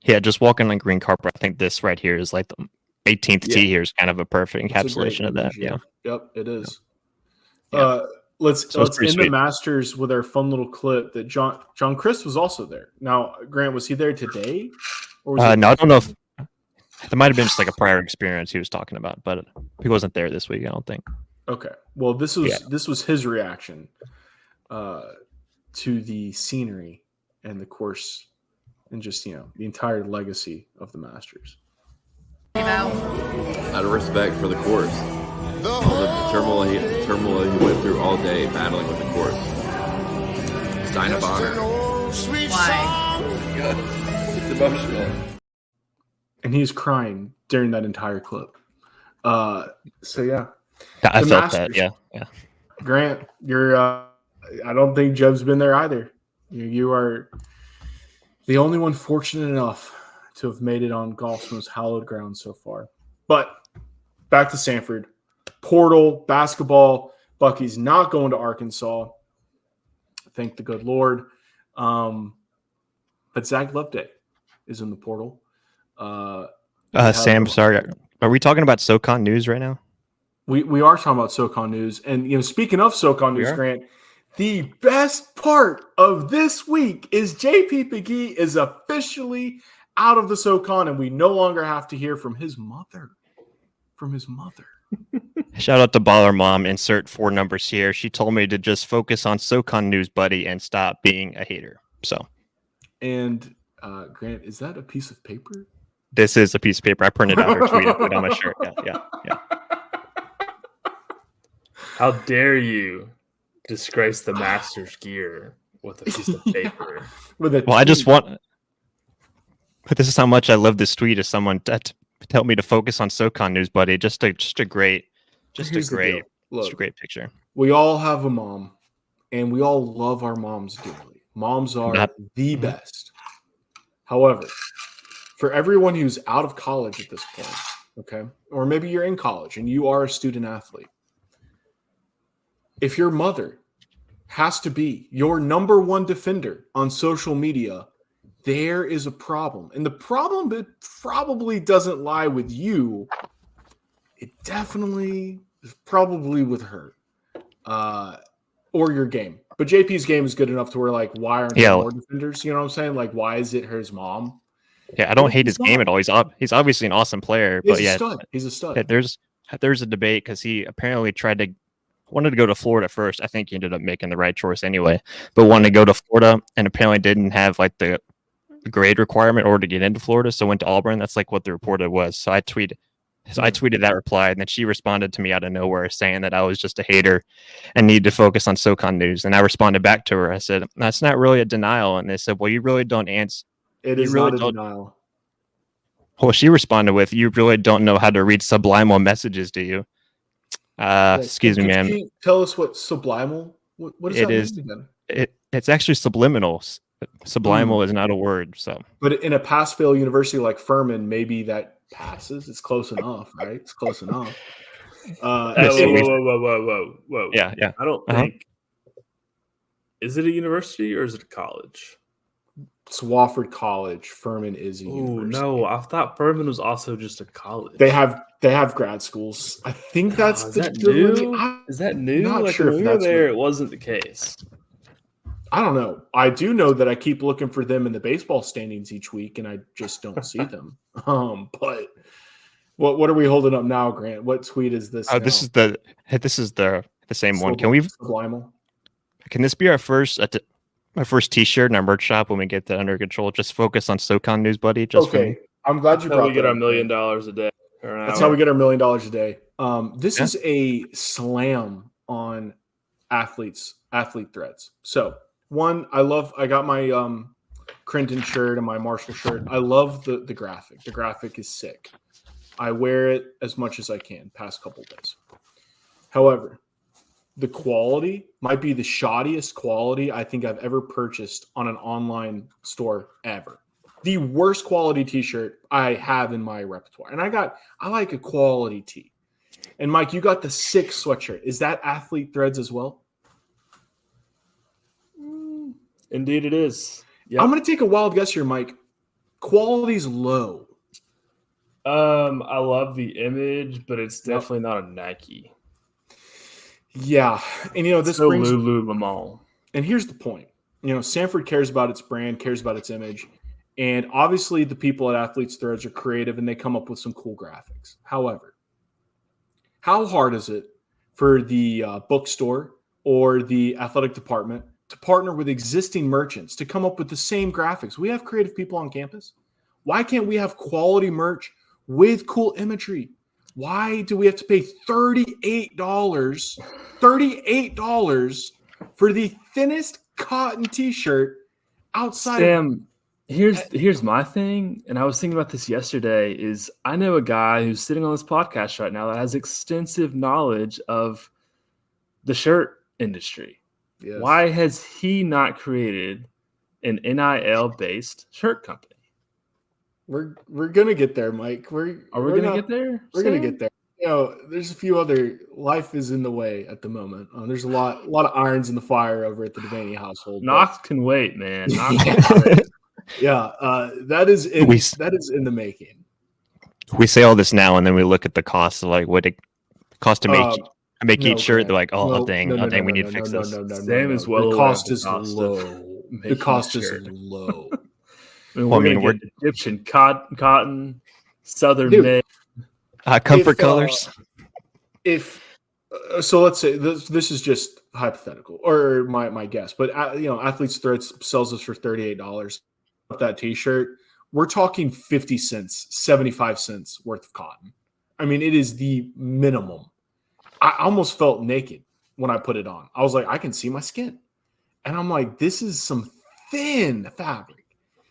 Yeah, just walking on green carpet. I think this right here is like the 18th tee here is kind of a perfect encapsulation of that. Yeah. Yep, it is. Yeah. Let's end the Masters with our fun little clip that John Christ was also there. Now, Grant, was he there today? Or was no, I don't know if there might have been just like a prior experience he was talking about, but he wasn't there this week, I don't think. Okay. Well, this was his reaction to the scenery and the course and just, the entire legacy of the Masters. Out of respect for the course, the turmoil he went through all day battling with the course. Sign of honor. Why? It's emotional. And he's crying during that entire clip. So yeah. I felt that, yeah. Grant, you're I don't think Jeb's been there either. You are the only one fortunate enough to have made it on golf's most hallowed ground so far. But back to Samford. Portal, basketball, Bucky's not going to Arkansas. Thank the good Lord. But Zach Loveday is in the portal. Sam, sorry. Are we talking about SoCon news right now? We are talking about SoCon news. And, speaking of SoCon news, Grant, the best part of this week is JP McGee is officially out of the SoCon, and we no longer have to hear from his mother. Shout out to Baller Mom. Insert 4 numbers here. She told me to just focus on SoCon news, buddy, and stop being a hater. So, and Grant, is that a piece of paper? This is a piece of paper. I printed out her tweet and put it on my shirt. Yeah. How dare you disgrace the Masters gear with a piece of paper? I just want. But this is how much I love this tweet. As someone to tell me to focus on SoCon news, buddy. Just a great picture. We all have a mom, and we all love our moms dearly. Moms are the best. However, for everyone who's out of college at this point, okay, or maybe you're in college and you are a student athlete, if your mother has to be your number one defender on social media, there is a problem. And the problem, it probably doesn't lie with you. It definitely is probably with her or your game. But JP's game is good enough to where, like, why aren't there more defenders? You know what I'm saying? Like, why is it his mom? Yeah, I don't hate his game at all. He's obviously an awesome player. He's a stud. There's a debate because he apparently wanted to go to Florida first. I think he ended up making the right choice anyway, but wanted to go to Florida and apparently didn't have like the grade requirement in order to get into Florida. So went to Auburn. That's like what the report was. So I tweeted that reply, and then she responded to me out of nowhere saying that I was just a hater and needed to focus on SoCon news. And I responded back to her. I said, that's not really a denial. And they said, well, you really don't answer. It is really not a denial. Well, she responded with, you really don't know how to read subliminal messages, do you? Excuse me, man. Can you tell us what subliminal? What does that mean again? It's actually subliminal. Subliminal is not a word. So, but in a pass-fail university like Furman, maybe that passes. It's close enough, right? It's close enough. Whoa. Yeah. I don't think. Is it a university or is it a college? It's Wofford College. Furman is a university. No, I thought Furman was also just a college. They have grad schools. I think that's is that new? Is that new? Not like sure when if we were that's there, new. It wasn't the case. I don't know. I do know that I keep looking for them in the baseball standings each week, and I just don't see them. But what are we holding up now, Grant? What tweet is this? This is the same one. Can this be our first T-shirt in our merch shop when we get that under control? Just focus on SoCon news, buddy. I'm glad you brought we get our $1 million a day. That's how we get our $1 million a day. This is a slam on athlete threads. So one, I got my Crinton shirt and my Marshall shirt. I love the graphic. The graphic is sick. I wear it as much as I can past couple days. However, the quality might be the shoddiest quality I think I've ever purchased on an online store ever. The worst quality t-shirt I have in my repertoire. And I like a quality tee. And Mike, you got the 6 sweatshirt. Is that Athlete Threads as well? Indeed it is. Yep. I'm going to take a wild guess here, Mike. Quality's low. I love the image, but it's definitely not a Nike. Yeah. And, this brings Lululemon. And here's the point. Samford cares about its brand, cares about its image. And obviously the people at Athletes Threads are creative and they come up with some cool graphics. However, how hard is it for the bookstore or the athletic department to partner with existing merchants to come up with the same graphics? We have creative people on campus. Why can't we have quality merch with cool imagery? Why do we have to pay $38 for the thinnest cotton t-shirt outside? Sam, here's my thing, and I was thinking about this yesterday, is I know a guy who's sitting on this podcast right now that has extensive knowledge of the shirt industry. Yes. Why has he not created an NIL-based shirt company? We're gonna get there, Mike. Are we gonna get there? We're gonna get there. there's a few other life is in the way at the moment. There's a lot of irons in the fire over at the Devaney household. Knox can wait, man. Knox can wait. That is in the making. We say all this now, and then we look at the cost of like what it costs to make each shirt. They're like, dang, we need to fix this. Same as well. The cost is low. The cost is low. We're get Egyptian cotton, Southern made. Comfort colors. So let's say this is just hypothetical or my guess, but Athlete's Threads sells this for $38. That T-shirt, we're talking 50 cents, 75 cents worth of cotton. I mean, it is the minimum. I almost felt naked when I put it on. I was like, I can see my skin, and I'm like, this is some thin fabric,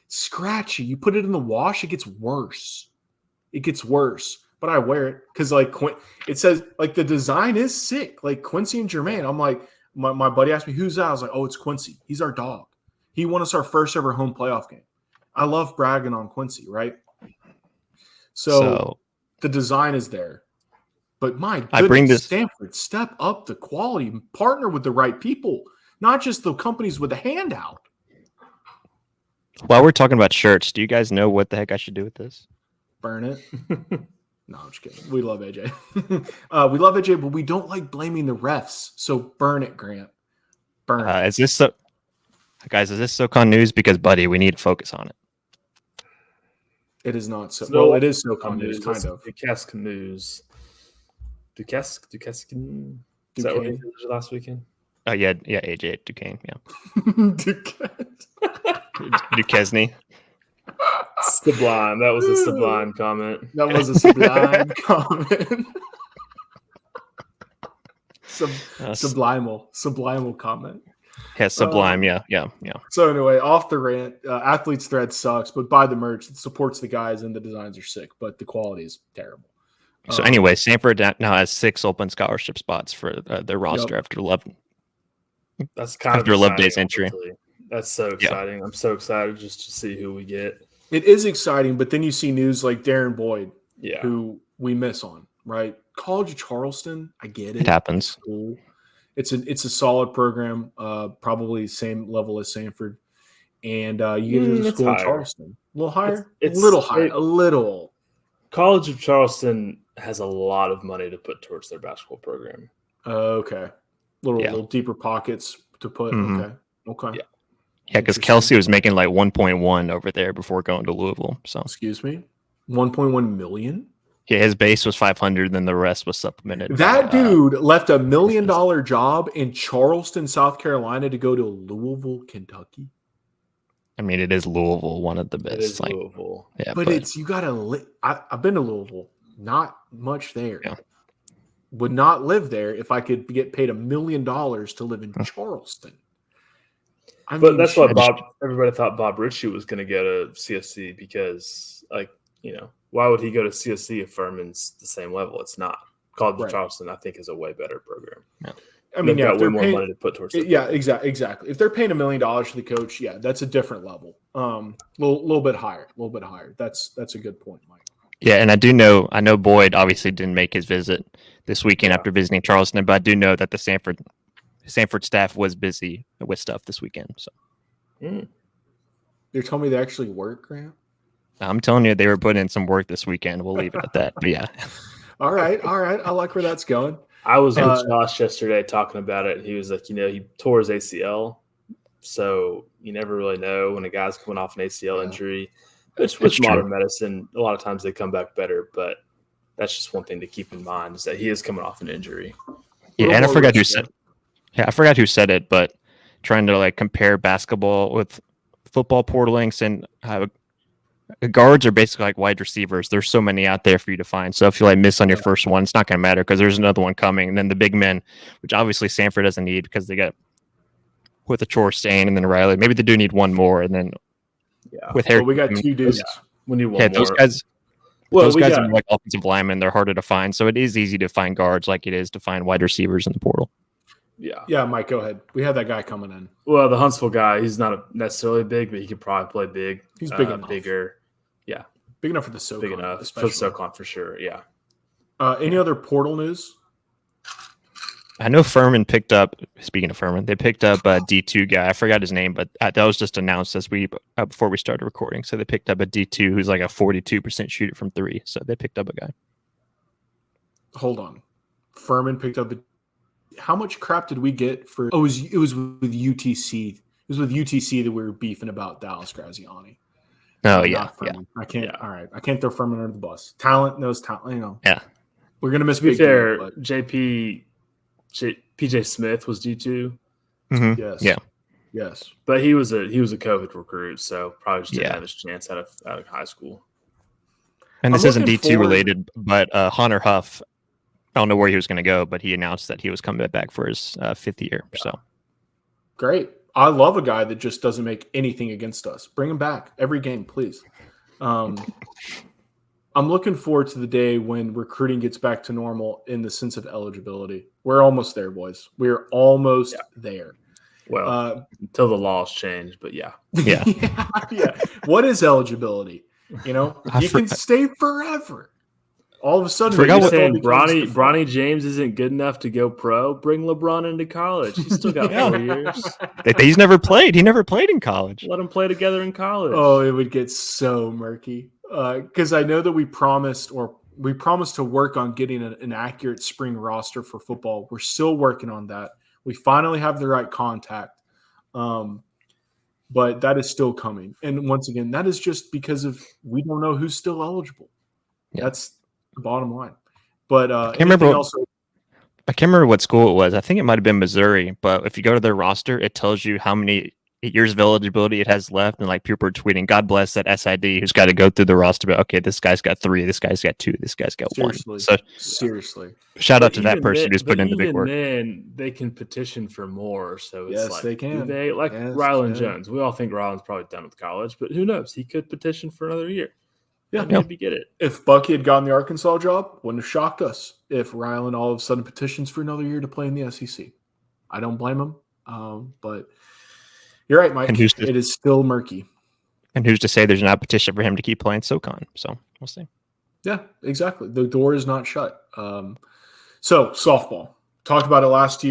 scratchy. You put it in the wash, it gets worse. But I wear it because it says like the design is sick, like Quincy and Jermaine. I'm like, my buddy asked me who's that. I was like, oh, it's Quincy. He's our dog. He won us our first ever home playoff game. I love bragging on Quincy, right? So the design is there, but my goodness, Samford, step up the quality, partner with the right people, not just the companies with a handout. While we're talking about shirts, do you guys know what the heck I should do with this? Burn it. No, I'm just kidding. We love AJ. We love AJ, but we don't like blaming the refs. So burn it, Grant. Burn it. Is this SoCon news? Because, buddy, we need to focus on it. It is not so. Well, it is SoCon news, kind of. Duquesne news. Duquesne. Is that what he did last weekend? Oh yeah, AJ at Duquesne. Yeah. Duquesne. Sublime. That was a sublime comment. That was a sublime comment. Sublimal comment. Yeah, sublime. Yeah. So anyway, off the rant, Athlete's Thread sucks, but buy the merch. It supports the guys, and the designs are sick, but the quality is terrible. So anyway, Samford now has 6 open scholarship spots for their roster after Love. That's kind after of Love Day's entry. Honestly. That's so exciting. Yeah. I'm so excited just to see who we get. It is exciting, but then you see news like Darren Boyd, who we miss on, right? College of Charleston, I get it. It happens. It's a solid program, probably same level as Samford, and you get into the school in Charleston, a little higher, a little. College of Charleston has a lot of money to put towards their basketball program. Okay, little deeper pockets to put. Mm-hmm. Okay. Yeah, because Kelsey was making like 1.1 over there before going to Louisville. So excuse me, 1.1 million. Yeah, his base was 500, then the rest was supplemented. That dude left $1 million job in Charleston, South Carolina, to go to Louisville, Kentucky. I mean, it is Louisville, one of the best. It is Louisville. Yeah, but it's you gotta. I've been to Louisville, not much there. Yeah. Would not live there if I could get paid $1 million to live in Charleston. But that's why everybody thought Bob Ritchie was going to go to CSC because, why would he go to CSC if Furman's the same level? It's not. College of Charleston, I think, is a way better program. Yeah. I mean, got way more money to put towards it. Yeah, exactly. If they're paying $1 million to the coach, that's a different level. Little bit higher. That's a good point, Mike. Yeah, and I know Boyd obviously didn't make his visit this weekend after visiting Charleston, but I do know that the Samford staff was busy with stuff this weekend. So You're telling me they actually work, Grant? I'm telling you, they were putting in some work this weekend. We'll leave it at that. But yeah. All right. I like where that's going. I was with Josh yesterday talking about it. He was like, he tore his ACL. So you never really know when a guy's coming off an ACL injury. With modern medicine, a lot of times they come back better. But that's just one thing to keep in mind is that he is coming off an injury. Yeah, and I forgot who said. Yeah, I forgot who said it, but trying to compare basketball with football portaling, and guards are basically like wide receivers. There's so many out there for you to find. So if you miss on your first one, it's not going to matter because there's another one coming. And then the big men, which obviously Samford doesn't need because they got with a Chor Stain and then Riley. Maybe they do need one more, and then with Harry, we got 2 dudes. We need one more. Those guys. Those guys are like offensive linemen. They're harder to find, so it is easy to find guards like it is to find wide receivers in the portal. Yeah, Mike, go ahead. We have that guy coming in. Well, the Huntsville guy, he's not necessarily big, but he could probably play big. He's big enough. Bigger. Yeah. Big enough for the SoCon. Big enough for the SoCon for sure, yeah. Any other portal news? I know Furman picked up. Speaking of Furman, they picked up a D2 guy. I forgot his name, but that was just announced before we started recording. So they picked up a D2 who's like a 42% shooter from 3. So they picked up a guy. Hold on, Furman picked up. How much crap did we get for? Oh, it was with UTC. It was with UTC that we were beefing about Dallas Graziani. Oh Not Furman. yeah. I can't. Yeah. All right, I can't throw Furman under the bus. Talent knows talent. You know. Yeah. We're gonna miss. To be fair, game, but... PJ Smith was D2. Mm-hmm. Yes. Yeah. Yes. But he was a COVID recruit, so probably just didn't have his chance out of high school. And this isn't D2 related, but Hunter Huff, I don't know where he was going to go, but he announced that he was coming back for his 5th year. Yeah. So great. I love a guy that just doesn't make anything against us. Bring him back every game, please. I'm looking forward to the day when recruiting gets back to normal in the sense of eligibility. We're almost there, boys. We're almost there. Well, until the laws change, but yeah. Yeah. What is eligibility? You know, you can stay forever. All of a sudden, you're saying Bronny James isn't good enough to go pro. Bring LeBron into college. He's still got 4 years. He's never played. He never played in college. Let them play together in college. Oh, it would get so murky. Because I know that we promised to work on getting an accurate spring roster for football. We're still working on that. We finally have the right contact, but that is still coming. And once again, that is just because we don't know who's still eligible. Yeah. That's the bottom line. But I can't remember what school it was. I think it might have been Missouri. But if you go to their roster, it tells you how many years of eligibility it has left, and like people are tweeting, God bless that SID who's got to go through the roster, but okay, this guy's got 3, this guy's got 2, this guy's got 1. So seriously, shout out to that person who's putting in the big work. Then they can petition for more. So it's yes, they can. Rylan Jones. We all think Rylan's probably done with college, but who knows? He could petition for another year. Yeah, maybe get it. If Bucky had gotten the Arkansas job, wouldn't have shocked us if Rylan all of a sudden petitions for another year to play in the SEC. I don't blame him, but. You're right, Mike. It is still murky. And who's to say there's not a petition for him to keep playing SoCon? So we'll see. Yeah, exactly. The door is not shut. So softball. Talked about it last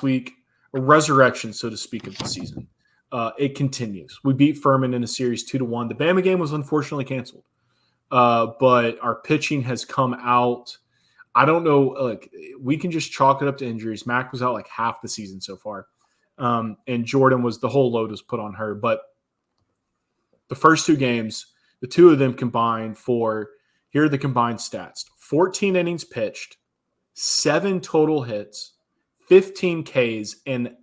week. A resurrection, so to speak, of the season. It continues. We beat Furman in a series 2-1. The Bama game was unfortunately canceled. But our pitching has come out. I don't know. We can just chalk it up to injuries. Mac was out like half the season so far. And Jordan the whole load was put on her. But the first 2 games, the 2 of them combined here are the combined stats. 14 innings pitched, 7 total hits, 15 Ks, and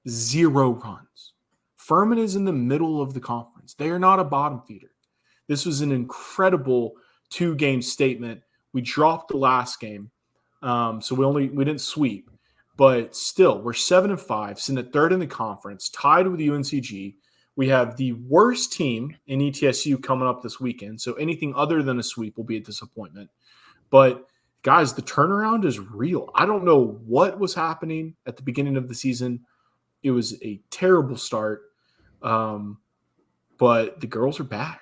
0 runs. Furman is in the middle of the conference. They are not a bottom feeder. This was an incredible 2-game statement. We dropped the last game, so we didn't sweep. But still, we're 7-5, sitting at 3rd in the conference, tied with UNCG. We have the worst team in ETSU coming up this weekend, so anything other than a sweep will be a disappointment. But, guys, the turnaround is real. I don't know what was happening at the beginning of the season. It was a terrible start, but the girls are back.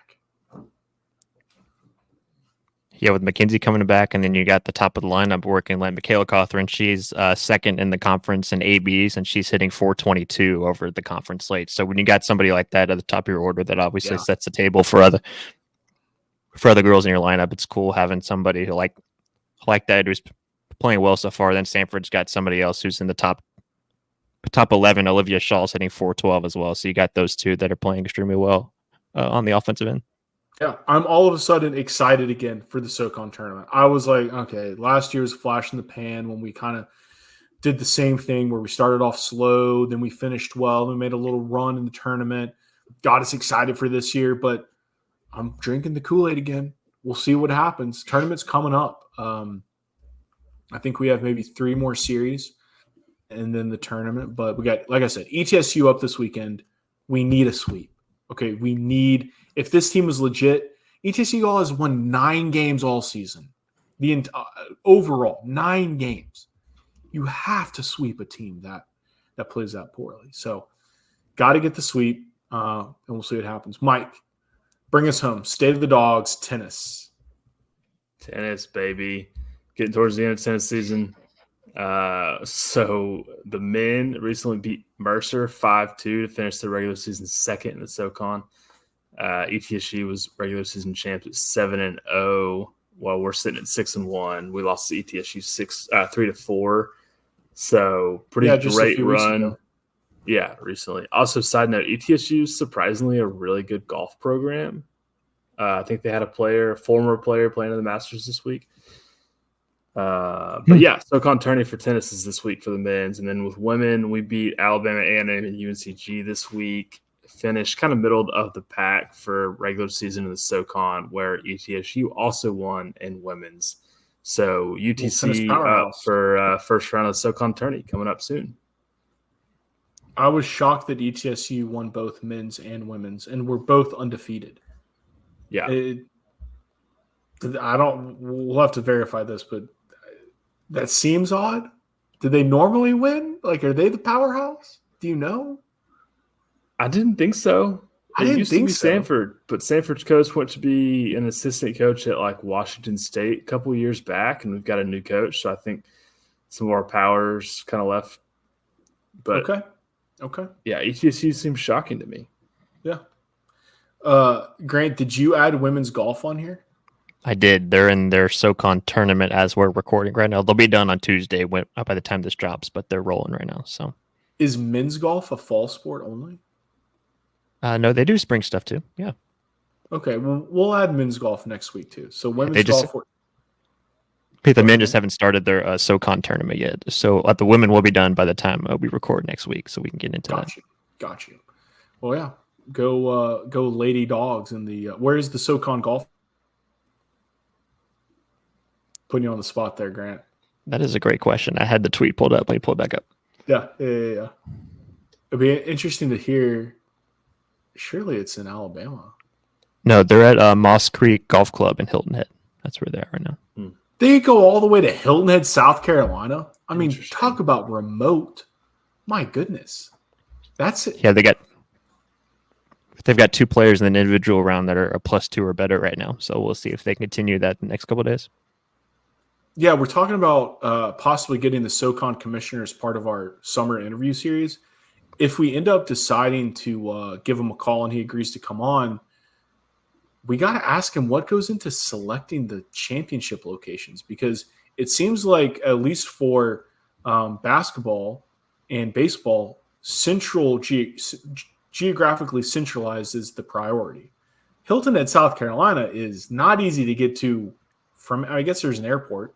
Yeah, with McKenzie coming back, and then you got the top of the lineup working like Michaela Cawthorn. She's 2nd in the conference in ABs, and she's hitting 422 over the conference slate. So when you got somebody like that at the top of your order, that obviously sets the table for other girls in your lineup. It's cool having somebody who like that who's playing well so far. Then Samford's got somebody else who's in the top 11. Olivia Shaw's hitting 412 as well. So you got those 2 that are playing extremely well on the offensive end. Yeah, I'm all of a sudden excited again for the SoCon tournament. I was like, okay, last year was a flash in the pan when we kind of did the same thing where we started off slow, then we finished well, we made a little run in the tournament, got us excited for this year, but I'm drinking the Kool-Aid again. We'll see what happens. Tournament's coming up. I think we have maybe 3 more series and then the tournament, but we got, like I said, ETSU up this weekend. We need a sweep. Okay, if this team was legit, ETSU all has won 9 games all season. The overall 9 games. You have to sweep a team that plays that poorly. So, got to get the sweep, and we'll see what happens. Mike, bring us home. State of the Dogs, tennis. Tennis, baby. getting towards the end of tennis season. So the men recently beat Mercer 5-2 to finish the regular season second in the SoCon. ETSU was regular season champs at 7-0, while we're sitting at 6-1. We lost to ETSU 3-4. So pretty great run. Yeah, recently. Also, side note, ETSU is surprisingly a really good golf program. I think they had a former player playing in the Masters this week. But yeah, SoCon Tourney for tennis is this week for the men's. And then with women, we beat Alabama A&M and UNCG this week. Finished kind of middle of the pack for regular season in the SoCon, where ETSU also won in women's. So UTC up for first round of the SoCon Tourney coming up soon. I was shocked that ETSU won both men's and women's, and we're both undefeated. Yeah. We'll have to verify this, but that seems odd. Do they normally win? Like, are they the powerhouse? Do you know? I didn't think so. It used to be Samford, but Samford's coach went to be an assistant coach at like Washington State a couple of years back, and we've got a new coach. So I think some of our powers kind of left. But okay. Yeah, ETSU seems shocking to me. Yeah. Grant, did you add women's golf on here? I did. They're in their SoCon tournament as we're recording right now. They'll be done on Tuesday by the time this drops, but they're rolling right now. So, is men's golf a fall sport only? No, they do spring stuff too. Yeah. Okay, well, we'll add men's golf next week too. So women's golf. The men just haven't started their SoCon tournament yet. So the women will be done by the time we record next week, so we can get into that. Got you. Well, yeah. Go Lady Dogs in the. Where is the SoCon golf? Putting you on the spot there, Grant. That is a great question. I had the tweet pulled up. Let me pull it back up. Yeah. It'd be interesting to hear. Surely it's in Alabama. No, they're at Moss Creek Golf Club in Hilton Head. That's where they are right now. They go all the way to Hilton Head, South Carolina. I mean, talk about remote. My goodness. That's it. Yeah, they've got 2 players in an individual round that are a +2 or better right now. So we'll see if they continue that the next couple of days. Yeah, we're talking about possibly getting the SoCon commissioner as part of our summer interview series. If we end up deciding to give him a call and he agrees to come on, we got to ask him what goes into selecting the championship locations, because it seems like, at least for basketball and baseball, geographically centralized is the priority. Hilton Head, South Carolina is not easy to get to from, I guess there's an airport,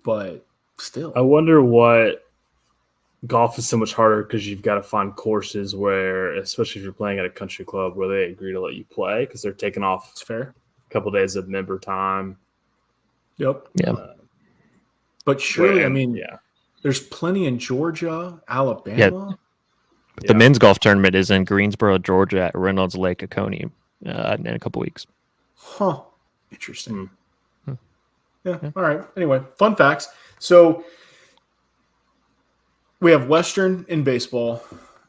but still. I wonder what golf is so much harder, because you've got to find courses where, especially if you're playing at a country club, where they agree to let you play, because they're taking off a couple of days of member time. Yep. Yeah. But surely, there's plenty in Georgia, Alabama. Yeah. The men's golf tournament is in Greensboro, Georgia, at Reynolds Lake, Oconee, in a couple weeks. Huh. Interesting. Yeah. All right. Anyway, fun facts. So we have Western in baseball,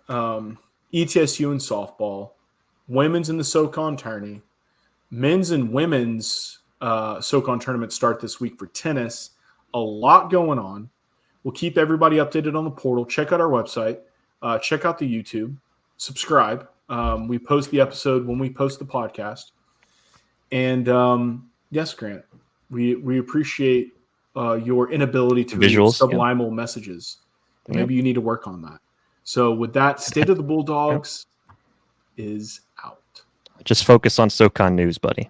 ETSU in softball, women's in the SoCon tourney, men's and women's SoCon tournament start this week for tennis. A lot going on. We'll keep everybody updated on the portal. Check out our website. Check out the YouTube. Subscribe. We post the episode when we post the podcast. And yes, Grant, we appreciate your inability to read subliminal messages. And maybe you need to work on that. So with that, State of the Bulldogs is out. Just focus on SoCon news, buddy.